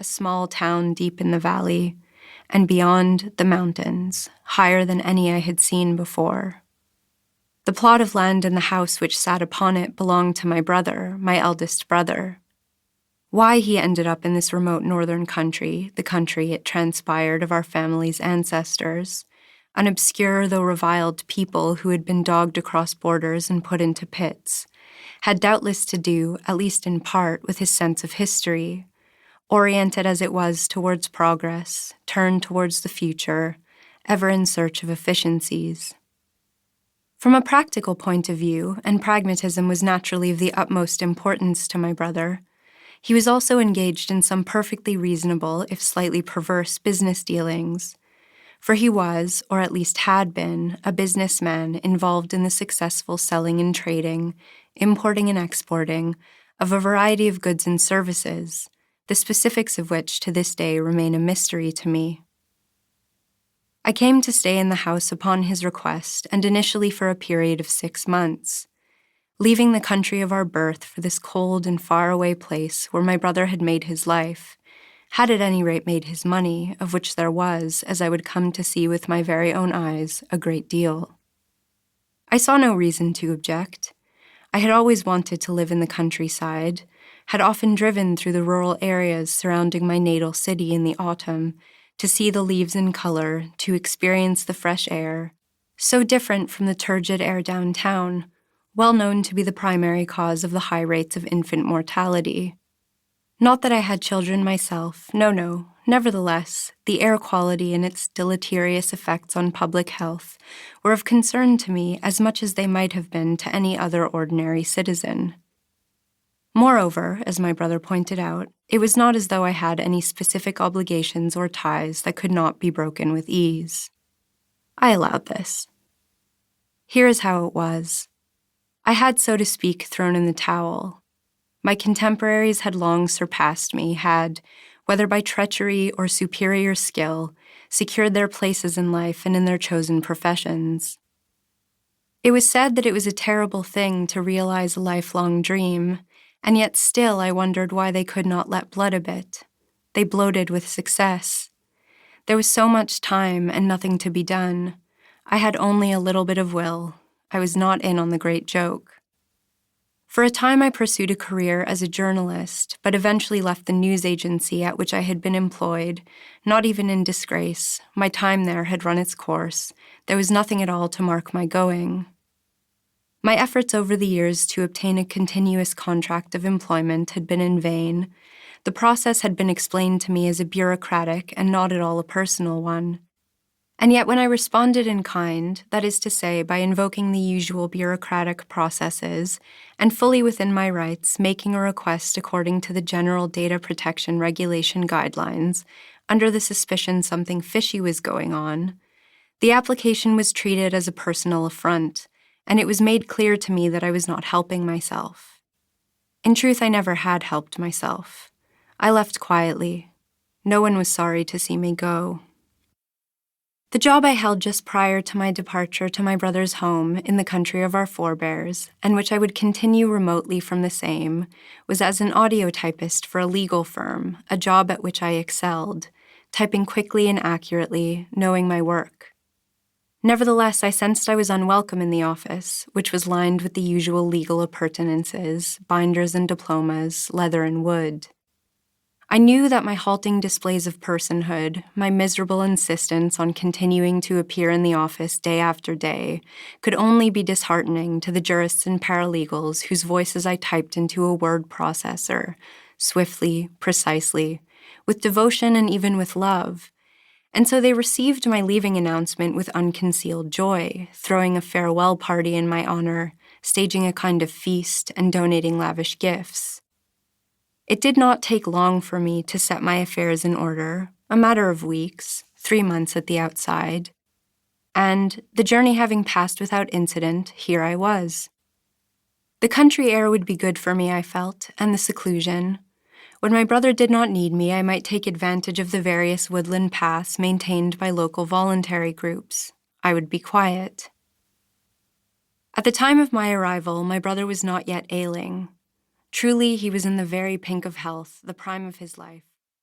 a small town deep in the valley, and beyond, the mountains, higher than any I had seen before. The plot of land and the house which sat upon it belonged to my brother, my eldest brother. Why he ended up in this remote northern country, the country it transpired of our family's ancestors, an obscure though reviled people who had been dogged across borders and put into pits, had doubtless to do, at least in part, with his sense of history, oriented as it was towards progress, turned towards the future, ever in search of efficiencies. From a practical point of view, and pragmatism was naturally of the utmost importance to my brother, he was also engaged in some perfectly reasonable, if slightly perverse, business dealings, for he was, or at least had been, a businessman involved in the successful selling and trading, importing and exporting, of a variety of goods and services, the specifics of which to this day remain a mystery to me. I came to stay in the house upon his request, and initially for a period of 6 months, leaving the country of our birth for this cold and faraway place where my brother had made his life, had at any rate made his money, of which there was, as I would come to see with my very own eyes, a great deal. I saw no reason to object. I had always wanted to live in the countryside, had often driven through the rural areas surrounding my natal city in the autumn, to see the leaves in color, to experience the fresh air, so different from the turgid air downtown, well known to be the primary cause of the high rates of infant mortality. Not that I had children myself, no. Nevertheless, the air quality and its deleterious effects on public health were of concern to me as much as they might have been to any other ordinary citizen. Moreover, as my brother pointed out, it was not as though I had any specific obligations or ties that could not be broken with ease. I allowed this. Here is how it was. I had, so to speak, thrown in the towel. My contemporaries had long surpassed me, had, whether by treachery or superior skill, secured their places in life and in their chosen professions. It was said that it was a terrible thing to realize a lifelong dream, and yet still I wondered why they could not let blood a bit. They bloated with success. There was so much time and nothing to be done. I had only a little bit of will. I was not in on the great joke. For a time I pursued a career as a journalist, but eventually left the news agency at which I had been employed, not even in disgrace. My time there had run its course. There was nothing at all to mark my going. My efforts over the years to obtain a continuous contract of employment had been in vain. The process had been explained to me as a bureaucratic and not at all a personal one. And yet when I responded in kind, that is to say, by invoking the usual bureaucratic processes, and fully within my rights, making a request according to the General Data Protection Regulation guidelines, under the suspicion something fishy was going on, the application was treated as a personal affront, and it was made clear to me that I was not helping myself. In truth, I never had helped myself. I left quietly. No one was sorry to see me go. The job I held just prior to my departure to my brother's home in the country of our forebears, and which I would continue remotely from the same, was as an audio typist for a legal firm, a job at which I excelled, typing quickly and accurately, knowing my work. Nevertheless, I sensed I was unwelcome in the office, which was lined with the usual legal appurtenances, binders and diplomas, leather and wood. I knew that my halting displays of personhood, my miserable insistence on continuing to appear in the office day after day, could only be disheartening to the jurists and paralegals whose voices I typed into a word processor, swiftly, precisely, with devotion and even with love. And so they received my leaving announcement with unconcealed joy, throwing a farewell party in my honor, staging a kind of feast, and donating lavish gifts. It did not take long for me to set my affairs in order, a matter of weeks, 3 months at the outside. And, the journey having passed without incident, here I was. The country air would be good for me, I felt, and the seclusion. When my brother did not need me, I might take advantage of the various woodland paths maintained by local voluntary groups. I would be quiet. At the time of my arrival, my brother was not yet ailing. Truly, he was in the very pink of health, the prime of his life.